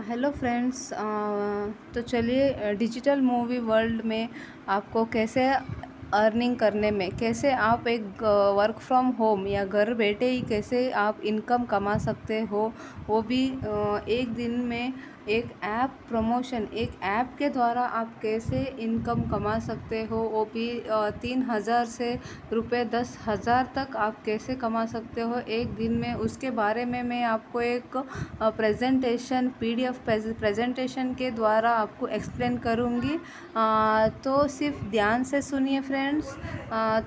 Hello friends. तो चलिए digital movie world में आपको कैसे अर्निंग करने में, कैसे आप एक वर्क फ्रॉम होम या घर बैठे ही कैसे आप इनकम कमा सकते हो, वो भी एक दिन में एक ऐप प्रमोशन, एक ऐप के द्वारा आप कैसे इनकम कमा सकते हो, वो भी 3,000 से रुपये 10,000 तक आप कैसे कमा सकते हो एक दिन में। उसके बारे में मैं आपको एक प्रेजेंटेशन पीडीएफ प्रेजेंटेशन के द्वारा आपको एक्सप्लेन करूँगी। तो सिर्फ ध्यान से सुनिए फ्रेंड्स।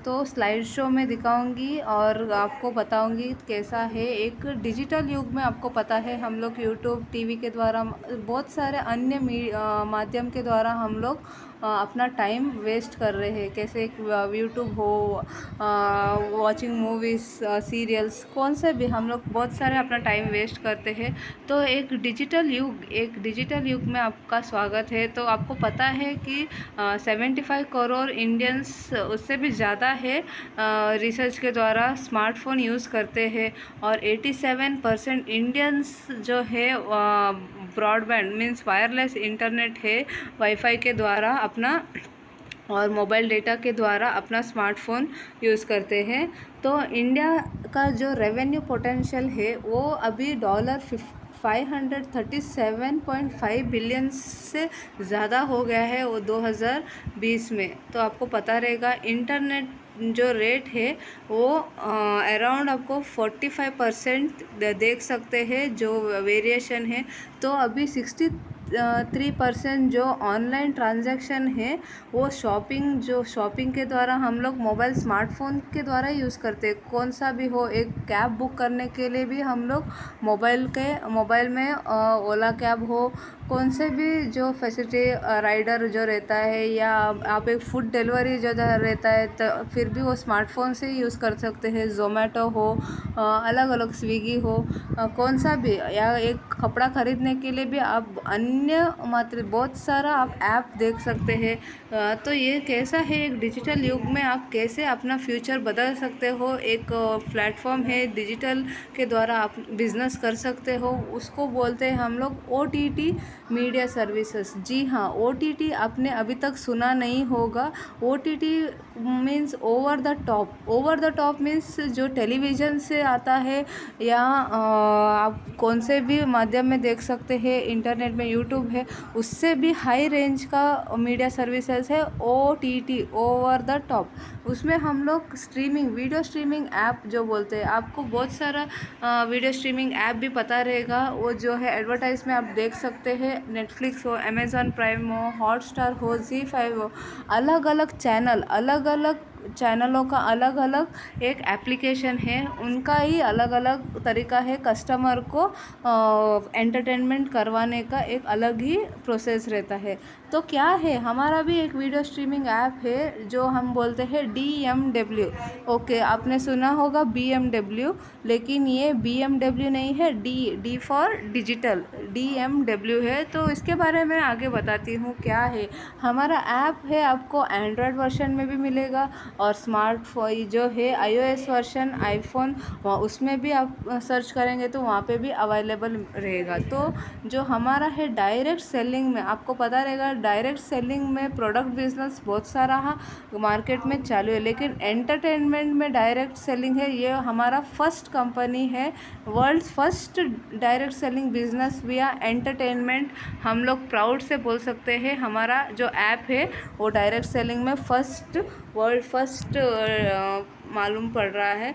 तो स्लाइड शो में दिखाऊंगी और आपको बताऊंगी कैसा है एक डिजिटल युग में। आपको पता है हम लोग यूट्यूब टीवी के द्वारा, बहुत सारे अन्य माध्यम के द्वारा हम लोग अपना टाइम वेस्ट कर रहे हैं। कैसे यूट्यूब हो, वॉचिंग मूवीज़, सीरियल्स, कौन से भी हम लोग बहुत सारे अपना टाइम वेस्ट करते हैं। तो एक डिजिटल युग में आपका स्वागत है। तो आपको पता है कि 75 करोड़ इंडियंस, उससे भी ज़्यादा है, रिसर्च के द्वारा स्मार्टफोन यूज़ करते हैं। और 87% इंडियंस जो है ब्रॉडबैंड मीन्स वायरलेस इंटरनेट है, वाईफाई के द्वारा अपना और मोबाइल डेटा के द्वारा अपना स्मार्टफोन यूज़ करते हैं। तो इंडिया का जो रेवेन्यू पोटेंशियल है वो अभी $537.5 बिलियन से ज़्यादा हो गया है वो 2020 में। तो आपको पता रहेगा इंटरनेट जो रेट है वो अराउंड आपको 45% देख सकते हैं जो वेरिएशन है। तो अभी 63% जो ऑनलाइन ट्रांजैक्शन है वो शॉपिंग के द्वारा हम लोग मोबाइल स्मार्टफोन के द्वारा यूज़ करते हैं। कौन सा भी हो, एक कैब बुक करने के लिए भी हम लोग मोबाइल में ओला कैब हो, कौन से भी जो फैसिलिटी राइडर जो रहता है, या आप एक फूड डिलीवरी जो रहता है तो फिर भी वो स्मार्टफोन से ही यूज़ कर सकते हैं। जोमेटो हो, अलग अलग स्विगी हो, कौन सा भी, या एक कपड़ा ख़रीदने के लिए भी आप अन्य मात्र बहुत सारा आप ऐप देख सकते हैं। तो ये कैसा है एक डिजिटल युग में आप कैसे अपना फ्यूचर बदल सकते हो। एक प्लेटफॉर्म है डिजिटल के द्वारा आप बिज़नेस कर सकते हो, उसको बोलते हैं हम लोग OTT मीडिया सर्विसेज। जी हाँ, OTT आपने अभी तक सुना नहीं होगा। OTT means over the top means जो टेलीविज़न से आता है, या आप कौन से भी माध्यम में देख सकते हैं, इंटरनेट में यूट्यूब है, उससे भी हाई रेंज का मीडिया सर्विसेज है OTT, ओवर द टॉप। उसमें हम लोग वीडियो स्ट्रीमिंग ऐप जो बोलते हैं, आपको बहुत सारा वीडियो स्ट्रीमिंग ऐप भी पता रहेगा। वो जो है एडवर्टाइज में आप देख सकते हैं, नेटफ्लिक्स हो, अमेज़ॉन प्राइम हो, हॉटस्टार हो, ZEE5 हो, अलग अलग चैनलों का अलग अलग एक एप्लीकेशन है, उनका ही अलग अलग तरीका है कस्टमर को एंटरटेनमेंट करवाने का, एक अलग ही प्रोसेस रहता है। तो क्या है, हमारा भी एक वीडियो स्ट्रीमिंग ऐप है जो हम बोलते हैं DMW। ओके, आपने सुना होगा BMW, लेकिन ये BMW नहीं है, डी फॉर डिजिटल, DMW है। तो इसके बारे में आगे बताती हूँ क्या है। हमारा ऐप है, आपको एंड्रॉयड वर्जन में भी मिलेगा, और स्मार्टफोन जो है iOS वर्जन आईफोन, उसमें भी आप सर्च करेंगे तो वहाँ पे भी अवेलेबल रहेगा। तो जो हमारा है डायरेक्ट सेलिंग में, आपको पता रहेगा डायरेक्ट सेलिंग में प्रोडक्ट बिजनेस बहुत सारा मार्केट में चालू है, लेकिन एंटरटेनमेंट में डायरेक्ट सेलिंग है, ये हमारा फर्स्ट कंपनी है, world first direct selling business विया एंटरटेनमेंट। हम लोग प्राउड से बोल सकते हैं हमारा जो ऐप है वो डायरेक्ट सेलिंग में वर्ल्ड फर्स्ट मालूम पड़ रहा है।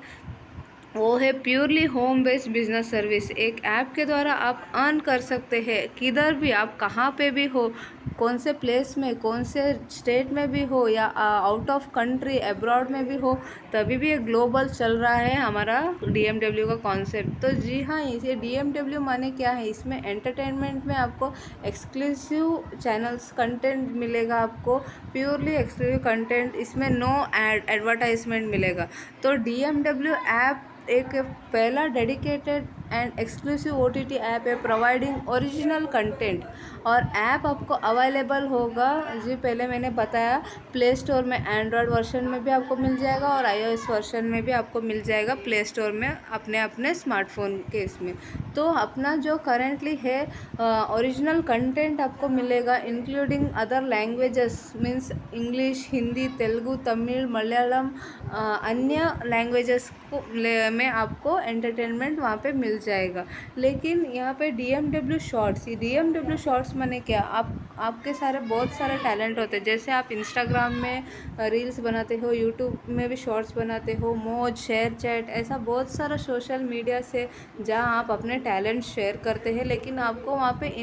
वो है purely home based business service. एक ऐप के द्वारा आप अर्न कर सकते हैं किधर भी, आप कहाँ पे भी हो, कौन से प्लेस में, कौन से स्टेट में भी हो, या आउट ऑफ कंट्री अब्रॉड में भी हो, तभी भी ये ग्लोबल चल रहा है हमारा DMW का कॉन्सेप्ट। तो जी हाँ, इसे DMW माने क्या है, इसमें एंटरटेनमेंट में आपको एक्सक्लूसिव चैनल्स कंटेंट मिलेगा, आपको प्योरली एक्सक्लूसिव कंटेंट, इसमें नो एडवर्टाइजमेंट मिलेगा। तो DMW ऐप एक पहला dedicated and exclusive OTT app है प्रोवाइडिंग ओरिजिनल कंटेंट। और ऐप आपको अवेलेबल होगा जी, पहले मैंने बताया, प्ले स्टोर में एंड्रॉयड वर्जन में भी आपको मिल जाएगा और iOS वर्जन में भी आपको मिल जाएगा प्ले स्टोर में अपने अपने स्मार्टफोन के इसमें। तो अपना जो करेंटली है ओरिजिनल कंटेंट आपको मिलेगा including other languages means English, Hindi, Telugu, Tamil, Malayalam, अन्य लैंग्वेजेस को में आपको एंटरटेनमेंट वहाँ पे मिल जाएगा। लेकिन यहाँ पे DMW शॉर्ट्स, ये DMW शॉर्ट्स माने क्या, आपके सारे बहुत सारे टैलेंट होते हैं। जैसे आप इंस्टाग्राम में रील्स बनाते हो, यूट्यूब में भी शॉर्ट्स बनाते हो, मौज, शेयर चैट, ऐसा बहुत सारा सोशल मीडिया से जहाँ आप अपने टैलेंट शेयर करते हैं, लेकिन आपको वहाँ पे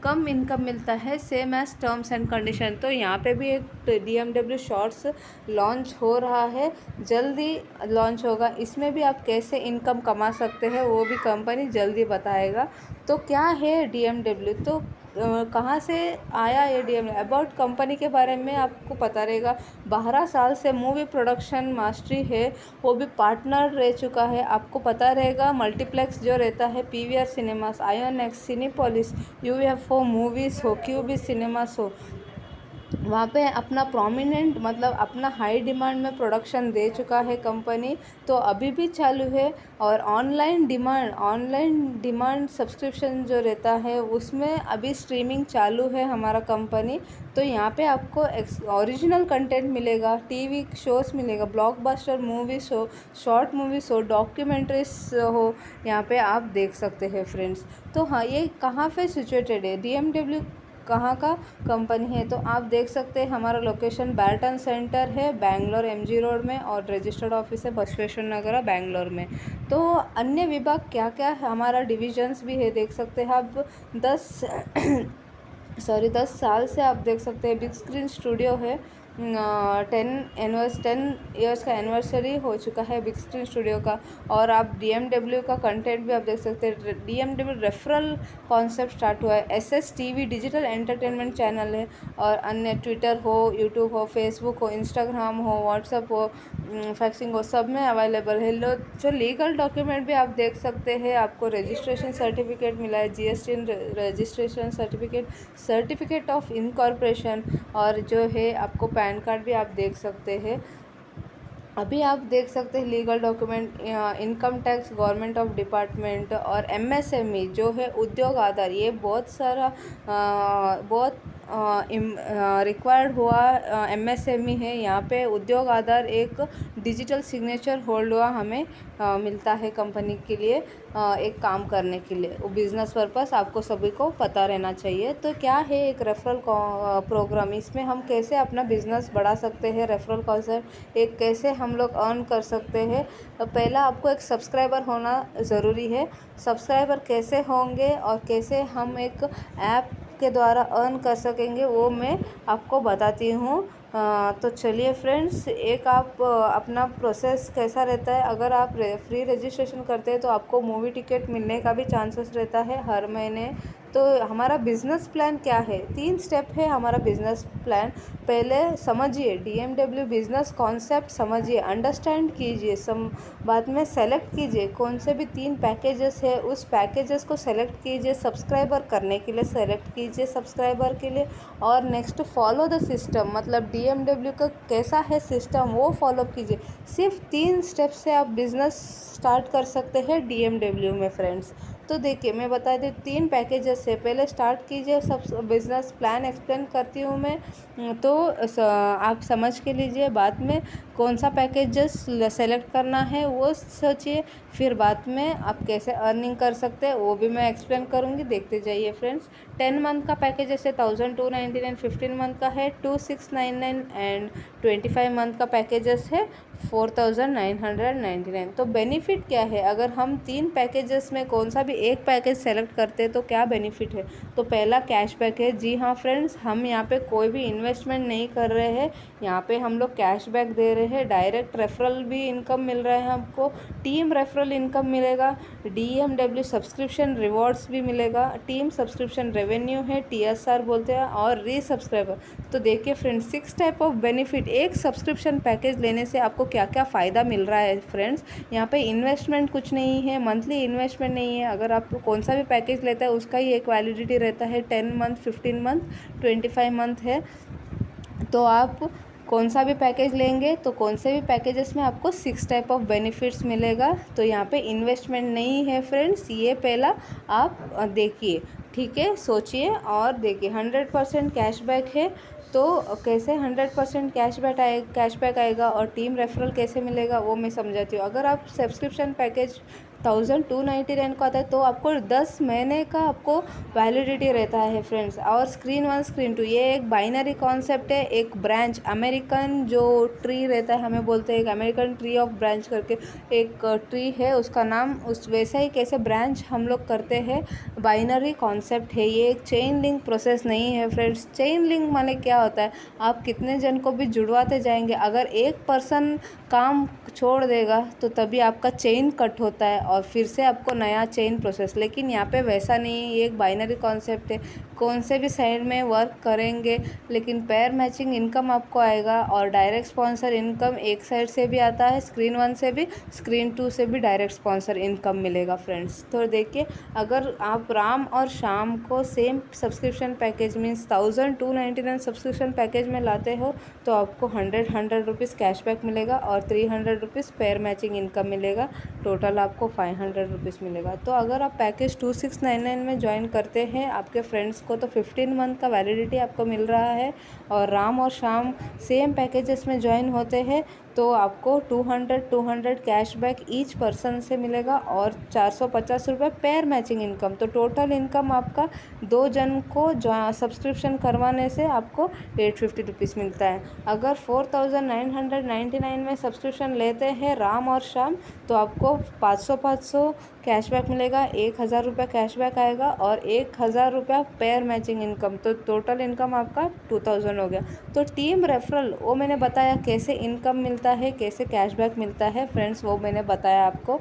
कम इनकम मिलता है, same as terms and condition. तो यहाँ पे भी एक DMW शॉर्ट्स लॉन्च हो रहा है, जल्दी लॉन्च होगा। इसमें भी आप कैसे इनकम कमा सकते हैं वो भी कंपनी जल्दी बताएगा। तो क्या है DMW, तो कहाँ से आया ये DMW, अबाउट कंपनी के बारे में आपको पता रहेगा। 12 साल से मूवी प्रोडक्शन मास्टरी है, वो भी पार्टनर रह चुका है। आपको पता रहेगा मल्टीप्लेक्स जो रहता है, PVR cinemas, Inox, Cinepolis, UFO movies हो, क्यूबी सिनेमास हो, वहाँ पे अपना प्रोमिनेंट मतलब अपना हाई डिमांड में प्रोडक्शन दे चुका है कंपनी। तो अभी भी चालू है। और ऑनलाइन डिमांड सब्सक्रिप्शन जो रहता है उसमें अभी स्ट्रीमिंग चालू है हमारा कंपनी। तो यहाँ पे आपको ओरिजिनल कंटेंट मिलेगा, टीवी शोज़ मिलेगा, ब्लॉकबस्टर मूवीज़ हो, शॉर्ट मूवीज़ हो, डॉक्यूमेंट्रीज हो, यहाँ पे आप देख सकते हैं फ्रेंड्स। तो हाँ, ये कहाँ पे सिचुएटेड है, DMW कहाँ का कंपनी है, तो आप देख सकते हैं हमारा लोकेशन बैल्टन सेंटर है, बैंगलोर MG रोड में, और रजिस्टर्ड ऑफिस है बसवेश्वर नगर बैंगलोर में। तो अन्य विभाग क्या क्या है, हमारा डिविजन्स भी है, देख सकते हैं आप। 10 साल से आप देख सकते हैं बिग स्क्रीन स्टूडियो है। 10 ईयर्स का एनिवर्सरी हो चुका है बिग स्क्रीन स्टूडियो का। और आप DMW का कंटेंट भी आप देख सकते हैं। DMW रेफरल कॉन्सेप्ट स्टार्ट हुआ है। SSTV डिजिटल एंटरटेनमेंट चैनल है, और अन्य ट्विटर हो, यूट्यूब हो, फेसबुक हो, इंस्टाग्राम हो, व्हाट्सअप हो, फैक्सिंग हो, सब में अवेलेबल है। जो लीगल डॉक्यूमेंट भी आप देख सकते हैं, आपको रजिस्ट्रेशन सर्टिफिकेट मिला है, GST registration certificate of incorporation, और जो है आपको पैन कार्ड भी आप देख सकते हैं। अभी आप देख सकते हैं legal document, income tax, government of department, और MSME जो है उद्योग आधार, ये बहुत सारा बहुत रिक्वायर्ड हुआ MSME है। यहाँ पे उद्योग आधार एक डिजिटल सिग्नेचर होल्ड हुआ हमें मिलता है कंपनी के लिए, एक काम करने के लिए, वो बिज़नेस पर्पस आपको सभी को पता रहना चाहिए। तो क्या है एक रेफरल प्रोग्राम, इसमें हम कैसे अपना बिज़नेस बढ़ा सकते हैं, रेफरल कॉन्सेप्ट एक कैसे हम लोग अर्न कर सकते हैं। पहला आपको एक सब्सक्राइबर होना ज़रूरी है। सब्सक्राइबर कैसे होंगे और कैसे हम एक ऐप के द्वारा अर्न कर सकेंगे वो मैं आपको बताती हूँ। तो चलिए फ्रेंड्स, एक आप अपना प्रोसेस कैसा रहता है, अगर आप फ्री रजिस्ट्रेशन करते हैं तो आपको मूवी टिकट मिलने का भी चांसेस रहता है हर महीने। तो हमारा बिज़नेस प्लान क्या है, 3 स्टेप है हमारा बिज़नेस प्लान। पहले समझिए DMW बिज़नेस कॉन्सेप्ट, समझिए, अंडरस्टैंड कीजिए, बाद में सेलेक्ट कीजिए कौन से भी 3 पैकेजेस है, उस पैकेजेस को सेलेक्ट कीजिए, सब्सक्राइबर करने के लिए सेलेक्ट कीजिए सब्सक्राइबर के लिए, और नेक्स्ट फॉलो द सिस्टम, मतलब DMW का कैसा है सिस्टम वो फॉलो कीजिए। सिर्फ 3 स्टेप से आप बिज़नेस स्टार्ट कर सकते हैं DMW में फ्रेंड्स। तो देखिए मैं बता दूँ 3 पैकेजेस है, पहले स्टार्ट कीजिए, सब बिज़नेस प्लान एक्सप्लेन करती हूँ मैं, तो आप समझ के लीजिए, बाद में कौन सा पैकेजेस सेलेक्ट करना है वो सोचिए, फिर बाद में आप कैसे अर्निंग कर सकते हैं वो भी मैं एक्सप्लेन करूँगी, देखते जाइए फ्रेंड्स। 10 मंथ का पैकेजेस है 1299, 15 मंथ का है 2699, एंड 25 मंथ का पैकेजेस है 4999। तो बेनिफिट क्या है, अगर हम 3 पैकेजेस में कौन सा भी एक पैकेज सेलेक्ट करते हैं तो क्या बेनिफिट है। तो पहला कैशबैक है। जी हाँ फ्रेंड्स, हम यहाँ पे कोई भी इन्वेस्टमेंट नहीं कर रहे हैं, यहाँ पे हम लोग कैशबैक दे रहे रहे हैं, डायरेक्ट रेफरल भी इनकम मिल रहा है आपको, टीम रेफरल इनकम मिलेगा, DMW सब्सक्रिप्शन रिवॉर्ड्स भी मिलेगा, टीम सब्सक्रिप्शन रेवेन्यू है, TSR बोलते हैं, और रीसब्सक्राइबर। तो देखिए फ्रेंड्स, 6 टाइप ऑफ बेनिफिट एक सब्सक्रिप्शन पैकेज लेने से आपको क्या क्या फ़ायदा मिल रहा है फ्रेंड्स। यहाँ पे इन्वेस्टमेंट कुछ नहीं है, मंथली इन्वेस्टमेंट नहीं है। अगर आप कौन सा भी पैकेज लेता है उसका ही एक वैलिडिटी रहता है, 10 मंथ, 15 मंथ, 25 मंथ है। तो आप कौन सा भी पैकेज लेंगे तो कौन से भी पैकेजेस में आपको 6 टाइप ऑफ बेनिफिट्स मिलेगा। तो यहाँ पे इन्वेस्टमेंट नहीं है फ्रेंड्स, ये पहला आप देखिए, ठीक है, सोचिए और देखिए। 100% कैशबैक है, तो कैसे 100% कैशबैक आएगा और टीम रेफरल कैसे मिलेगा वो मैं समझाती हूँ। अगर आप सब्सक्रिप्शन पैकेज 1299 को आता है तो आपको 10 महीने का आपको वैलिडिटी रहता है फ्रेंड्स। और स्क्रीन 1 स्क्रीन 2 ये एक बाइनरी कॉन्सेप्ट है, एक ब्रांच अमेरिकन जो ट्री रहता है, हमें बोलते हैं एक अमेरिकन ट्री ऑफ ब्रांच करके एक ट्री है, उसका नाम उस वैसा ही कैसे ब्रांच हम लोग करते हैं, बाइनरी कॉन्सेप्ट है ये, एक चेन लिंक प्रोसेस नहीं है फ्रेंड्स। चेन लिंक माने क्या होता है, आप कितने जन को भी जुड़वाते जाएंगे, अगर एक पर्सन काम छोड़ देगा तो तभी आपका चेन कट होता है और फिर से आपको नया चेन प्रोसेस। लेकिन यहाँ पे वैसा नहीं है, ये एक बाइनरी कॉन्सेप्ट है, कौन से भी साइड में वर्क करेंगे लेकिन पेयर मैचिंग इनकम आपको आएगा। और डायरेक्ट स्पॉन्सर इनकम एक साइड से भी आता है, स्क्रीन 1 से भी, स्क्रीन 2 से भी डायरेक्ट स्पॉन्सर इनकम मिलेगा फ्रेंड्स। तो देखिए, अगर आप राम और शाम को same subscription package means 1299 subscription package में लाते हो तो आपको 100 रुपीज़ कैशबैक मिलेगा और 300 रुपीज़ पेयर मैचिंग इनकम मिलेगा, टोटल आपको 500 रुपीज़ मिलेगा। तो अगर आप पैकेज 2699 में ज्वाइन करते हैं आपके फ्रेंड्स को तो 15 मंथ का वैलिडिटी आपको मिल रहा है। और राम और शाम सेम पैकेजेस में ज्वाइन होते हैं तो आपको 200 कैशबैक ईच पर्सन से मिलेगा और 450 रुपये पेयर मैचिंग इनकम। तो टोटल इनकम आपका 2 जन को सब्सक्रिप्शन करवाने से आपको 850 रुपीज़ मिलता है। अगर 4999 में सब्सक्रिप्शन लेते हैं राम और शाम तो आपको 500 कैशबैक मिलेगा, 1000 रुपये कैशबैक आएगा और 1000 रुपया पेयर मैचिंग इनकम। तो टोटल इनकम आपका 2000 हो गया। तो टीम रेफरल वो मैंने बताया कैसे इनकम मिलता है, कैसे कैशबैक मिलता है फ्रेंड्स, वो मैंने बताया आपको।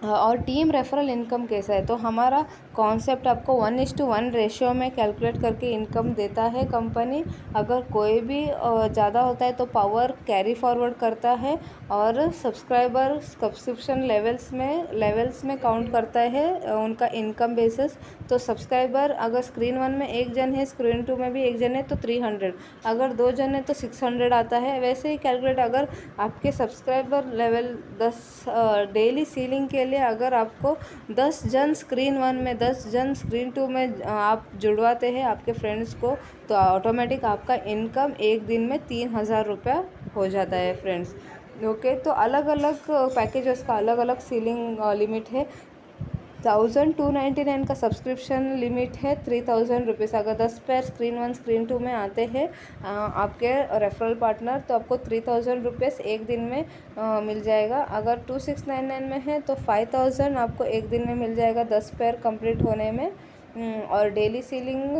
और टीम रेफरल इनकम कैसा है, तो हमारा कॉन्सेप्ट आपको 1:1 रेशियो में कैलकुलेट करके इनकम देता है कंपनी। अगर कोई भी ज़्यादा होता है तो पावर कैरी फॉरवर्ड करता है और सब्सक्रिप्शन लेवल्स में काउंट करता है उनका इनकम बेसिस। तो सब्सक्राइबर अगर स्क्रीन 1 में 1 जन है, स्क्रीन 2 में भी 1 जन है तो 300, अगर 2 जन है तो 600 आता है। वैसे ही कैलकुलेट, अगर आपके सब्सक्राइबर लेवल 10 डेली सीलिंग के लिए अगर आपको 10 जन स्क्रीन 1 में, 10 जन स्क्रीन 2 में आप जुड़वाते हैं आपके फ्रेंड्स को तो ऑटोमेटिक आपका इनकम एक दिन में 3000 रुपया हो जाता है फ्रेंड्स। ओके, तो अलग अलग पैकेजेस का अलग अलग सीलिंग लिमिट है। 1299 का सब्सक्रिप्शन लिमिट है 3000 रुपीज़। अगर 10 पेयर स्क्रीन 1 स्क्रीन 2 में आते हैं आपके रेफरल पार्टनर तो आपको 3000 रुपीज़ एक दिन में मिल जाएगा। अगर 2699 में है तो 5000 आपको एक दिन में मिल जाएगा 10 पेयर कंप्लीट होने में। और डेली सीलिंग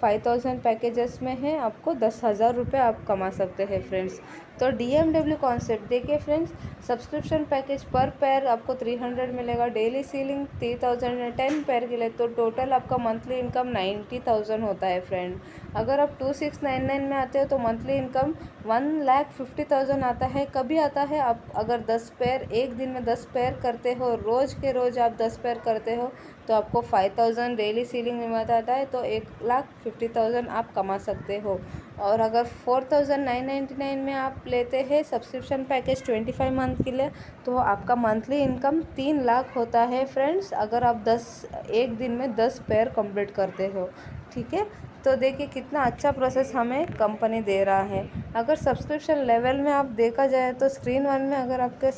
5000 पैकेजेस में है, आपको 10,000 रुपये आप कमा सकते हैं फ्रेंड्स। तो DMW कॉन्सेप्ट देखिए फ्रेंड्स, सब्सक्रिप्शन पैकेज पर पेयर आपको 300 मिलेगा, डेली सीलिंग 3000 10 पेयर के लिए, तो टोटल आपका मंथली इनकम 90,000 होता है फ्रेंड। अगर आप 2699 में आते हो तो मंथली इनकम 1,50,000 आता है। कभी आता है आप अगर 10 पेयर एक दिन में 10 पेयर करते हो, रोज़ के रोज़ आप 10 पेयर करते हो तो आपको 5000 डेली सीलिंग में आता है, तो 1,50,000 आप कमा सकते हो। और अगर 4999 में आप लेते हैं सब्सक्रिप्शन पैकेज 25 मंथ के लिए तो आपका मंथली इनकम 3 लाख होता है फ्रेंड्स, अगर आप एक दिन में 10 पेयर कंप्लीट करते हो। ठीक है, तो देखिए कितना अच्छा प्रोसेस हमें कंपनी दे रहा है। अगर सब्सक्रिप्शन लेवल में आप देखा जाए तो स्क्रीन 1 में अगर आपके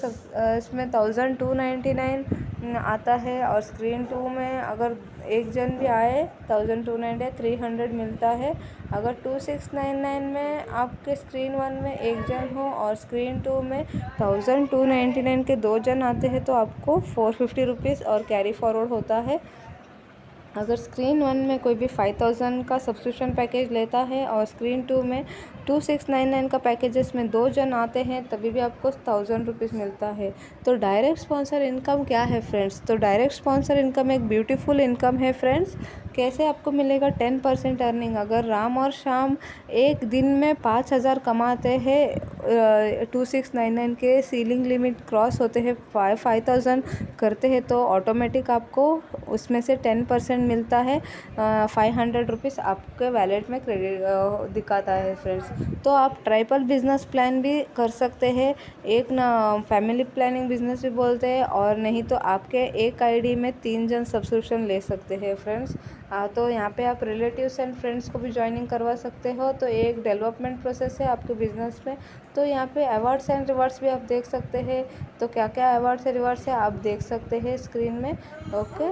इसमें 1299 आता है और स्क्रीन 2 में अगर एक जन भी आए 1299 300 मिलता है। अगर 2699 में आपके स्क्रीन 1 में एक जन हो और स्क्रीन 2 में 1299 के 2 जन आते हैं तो आपको 450 रुपीज़ और कैरी फॉरवर्ड होता है। अगर स्क्रीन 1 में कोई भी 5000 का सब्सक्रिप्शन पैकेज लेता है और स्क्रीन 2 में 2699 का पैकेजेस में 2 जन आते हैं, तभी भी आपको 1000 रुपीज़ मिलता है। तो डायरेक्ट स्पॉन्सर इनकम क्या है फ्रेंड्स? तो डायरेक्ट स्पॉन्सर इनकम एक ब्यूटीफुल इनकम है फ्रेंड्स। कैसे आपको मिलेगा? 10% अर्निंग। अगर राम और श्याम एक दिन में 5000 कमाते हैं, 2699 के सीलिंग लिमिट क्रॉस होते हैं, 5000 करते हैं, तो ऑटोमेटिक आपको उसमें से 10% मिलता है। 500 रुपीज़ आपके वैलेट में क्रेडिट दिखाता है फ्रेंड्स। तो आप ट्राइपल बिजनेस प्लान भी कर सकते हैं, एक ना फैमिली प्लानिंग बिजनेस भी बोलते हैं, और नहीं तो आपके एक आईडी में 3 जन सब्सक्रिप्शन ले सकते हैं फ्रेंड्स। तो यहाँ पे आप रिलेटिव्स एंड फ्रेंड्स को भी ज्वाइनिंग करवा सकते हो। तो एक डेवलपमेंट प्रोसेस है आपके बिजनेस में। तो यहाँ पे अवार्ड्स एंड रिवार्ड्स भी आप देख सकते हैं। तो क्या क्या अवार्ड्स एंड रिवार्ड्स है आप देख सकते हैं स्क्रीन में। ओके,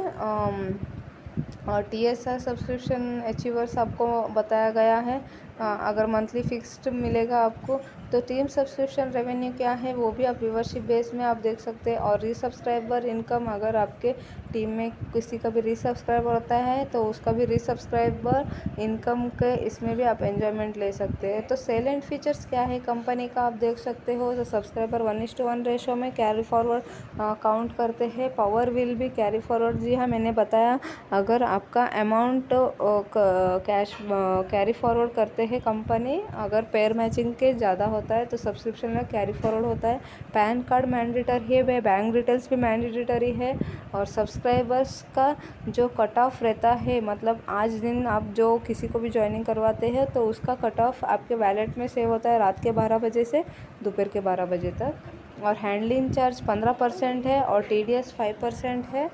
और TSR सब्सक्रिप्शन अचीवर्स आपको बताया गया है। अगर मंथली फिक्स्ड मिलेगा आपको। तो टीम सब्सक्रिप्शन रेवेन्यू क्या है वो भी आप व्यूवरशिप बेस में आप देख सकते हैं। और रीसब्सक्राइबर इनकम, अगर आपके टीम में किसी का भी रीसब्सक्राइबर होता है तो उसका भी रीसब्सक्राइबर इनकम के इसमें भी आप एंजॉयमेंट ले सकते हैं। तो सेल एंड फीचर्स क्या है कंपनी का आप देख सकते हो। तो सब्सक्राइबर 1:1 रेशो में कैरी फॉरवर्ड काउंट करते हैं। पावर विल भी कैरी फॉरवर्ड, जी हाँ मैंने बताया, अगर आपका अमाउंट कैश कैरी फॉरवर्ड करते हैं कंपनी, अगर पेयर मैचिंग के ज़्यादा होता है तो सब्सक्रिप्शन में कैरी फॉरवर्ड होता है। पैन कार्ड मैंडेटरी है, बैंक डिटेल्स भी मैंडेटरी है। और सब्सक्राइबर्स का जो कट ऑफ रहता है, मतलब आज दिन आप जो किसी को भी ज्वाइनिंग करवाते हैं तो उसका कट ऑफ आपके वैलेट में सेव होता है रात के 12 बजे से दोपहर के 12 बजे तक। और हैंडलिंग चार्ज 15% है और TDS 5% है।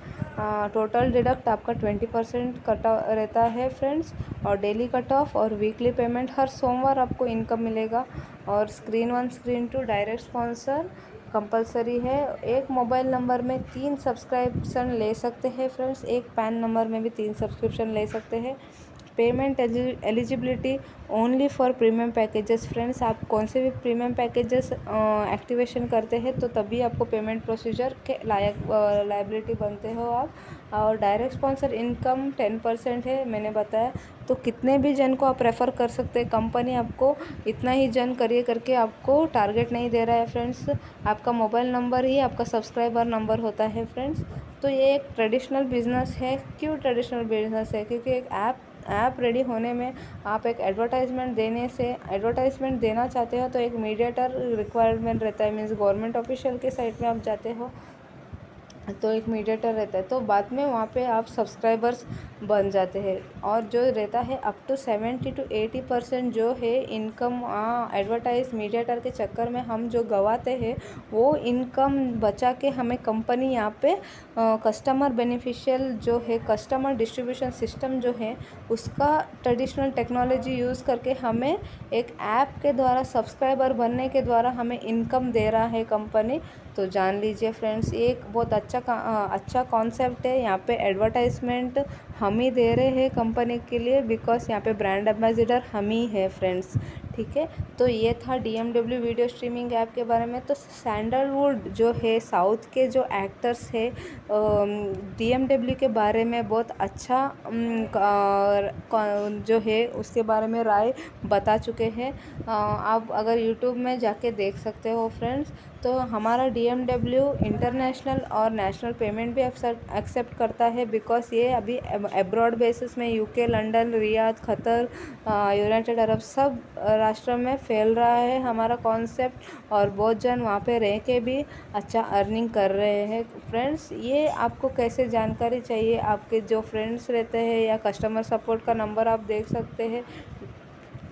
टोटल डिडक्ट आपका 20% कट रहता है फ्रेंड्स। और डेली कट ऑफ और वीकली पेमेंट हर सोमवार आपको इनकम मिलेगा। और screen 1 screen 2 direct sponsor compulsory है। एक मोबाइल नंबर में 3 सब्सक्रिप्शन ले सकते हैं फ्रेंड्स, एक पैन नंबर में भी 3 सब्सक्रिप्शन ले सकते हैं। Payment eligibility only for premium packages friends, आप कौन से भी प्रीमियम पैकेजेस एक्टिवेशन करते हैं तो तभी आपको पेमेंट प्रोसीजर के लायक लायबिलिटी बनते हो आप। और डायरेक्ट स्पॉन्सर इनकम 10% है मैंने बताया। तो कितने भी जन को आप रेफ़र कर सकते हैं, कंपनी आपको इतना ही जन करिए करके आपको टारगेट नहीं दे रहा है फ्रेंड्स। आपका मोबाइल नंबर ही आपका सब्सक्राइबर नंबर होता है फ्रेंड्स। तो ये एक ट्रेडिशनल बिजनेस है। क्यों ट्रेडिशनल बिजनेस है? क्योंकि एक ऐप रेडी होने में आप एक एडवर्टाइजमेंट देना चाहते हो तो एक मीडिएटर रिक्वायरमेंट रहता है। मीन्स गवर्नमेंट ऑफिशियल के साइट में आप जाते हो तो एक मीडिएटर रहता है, तो बाद में वहाँ पे आप सब्सक्राइबर्स बन जाते हैं। और जो रहता है अप टू 70 to 80% जो है इनकम एडवर्टाइज मीडिएटर के चक्कर में हम जो गवाते हैं वो इनकम बचा के हमें कंपनी यहाँ पे कस्टमर बेनिफिशियल जो है कस्टमर डिस्ट्रीब्यूशन सिस्टम जो है उसका ट्रेडिशनल टेक्नोलॉजी यूज़ करके हमें एक ऐप के द्वारा सब्सक्राइबर बनने के द्वारा हमें इनकम दे रहा है कंपनी। तो जान लीजिए फ्रेंड्स, ये एक बहुत अच्छा कॉन्सेप्ट है। यहाँ पे एडवर्टाइजमेंट हम ही दे रहे हैं कंपनी के लिए, बिकॉज यहाँ पे ब्रांड एम्बेसडर हम ही है फ्रेंड्स। ठीक है, तो ये था DMW वीडियो स्ट्रीमिंग ऐप के बारे में। तो सैंडलवुड जो है साउथ के जो एक्टर्स है DMW के बारे में बहुत अच्छा जो है उसके बारे में राय बता चुके हैं। आप अगर यूट्यूब में जाके देख सकते हो फ्रेंड्स। तो हमारा DMW इंटरनेशनल और नेशनल पेमेंट भी एक्सेप्ट करता है, बिकॉज ये अभी एब्रॉड बेसिस में UK, London, Riyadh, Qatar, United Arab सब राष्ट्रों में फैल रहा है हमारा कॉन्सेप्ट। और बहुत जन वहाँ पे रह के भी अच्छा अर्निंग कर रहे हैं फ्रेंड्स। ये आपको कैसे जानकारी चाहिए, आपके जो फ्रेंड्स रहते हैं या कस्टमर सपोर्ट का नंबर आप देख सकते हैं।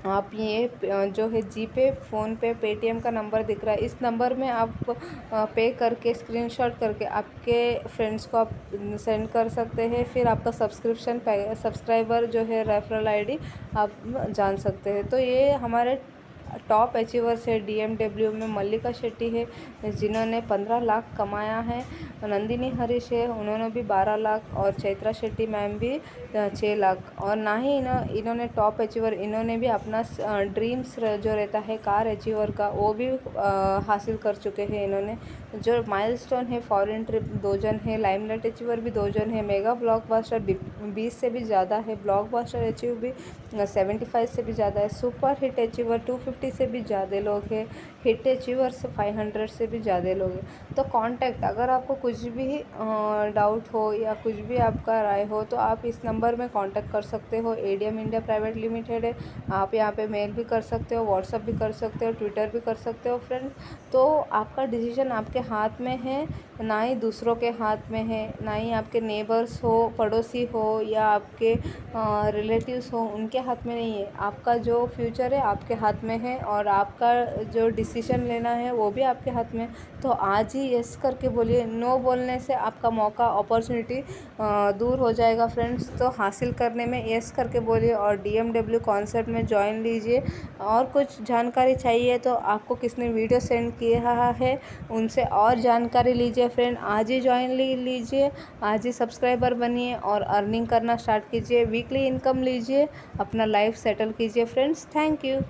आप ये जो है GPay, फ़ोनपे, पेटीएम का नंबर दिख रहा है, इस नंबर में आप पे करके स्क्रीनशॉट करके आपके फ्रेंड्स को आप सेंड कर सकते हैं। फिर आपका सब्सक्राइबर जो है रेफरल ID आप जान सकते हैं। तो ये हमारे टॉप अचीवर्स है DMW में मल्लिका शेट्टी है जिन्होंने 15 लाख कमाया है, नंदिनी हरीश है उन्होंने भी 12 लाख, और चैत्रा शेट्टी मैम भी 6 लाख। और ना ही इन्होंने टॉप अचीवर, इन्होंने भी अपना ड्रीम्स जो रहता है कार अचीवर का वो भी हासिल कर चुके हैं। इन्होंने जो माइलस्टोन है फॉरेन ट्रिप 2 जन है, लाइमलाइट अचीवर भी 2 जन है, मेगा ब्लॉकबस्टर 20 से भी ज़्यादा है, ब्लॉकबस्टर अचीव भी 75 से भी ज़्यादा है, सुपर हिट अचीवर 250 से भी ज़्यादा लोग हैं, हिट अचीवर्स 500 से भी ज़्यादा लोग हैं। तो कांटेक्ट, अगर आपको कुछ भी डाउट हो या कुछ भी आपका राय हो तो आप इस नंबर में कांटेक्ट कर सकते हो। ADM इंडिया प्राइवेट लिमिटेड है, आप यहाँ पे मेल भी कर सकते हो, व्हाट्सअप भी कर सकते हो, ट्विटर भी कर सकते हो फ्रेंड्स। तो आपका डिसीजन आपके हाथ में है, ना ही दूसरों के हाथ में है, ना ही आपके नेबर्स हो, पड़ोसी हो या आपके रिलेटिव्स हो उनके हाथ में नहीं है। आपका जो फ्यूचर है आपके हाथ में है और आपका जो डिसीजन लेना है वो भी आपके हाथ में। तो आज ही यस करके बोलिए, नो बोलने से आपका मौका अपॉर्चुनिटी दूर हो जाएगा फ्रेंड्स। तो हासिल करने में यस करके बोलिए और DMW कॉन्सेप्ट में ज्वाइन लीजिए। और कुछ जानकारी चाहिए तो आपको किसने वीडियो सेंड किया है उनसे और जानकारी लीजिए फ्रेंड। आज ही ज्वाइन लीजिए, आज ही सब्सक्राइबर बनिए और अर्निंग करना स्टार्ट कीजिए, वीकली इनकम लीजिए, अपना लाइफ सेटल कीजिए फ्रेंड्स। Thank you.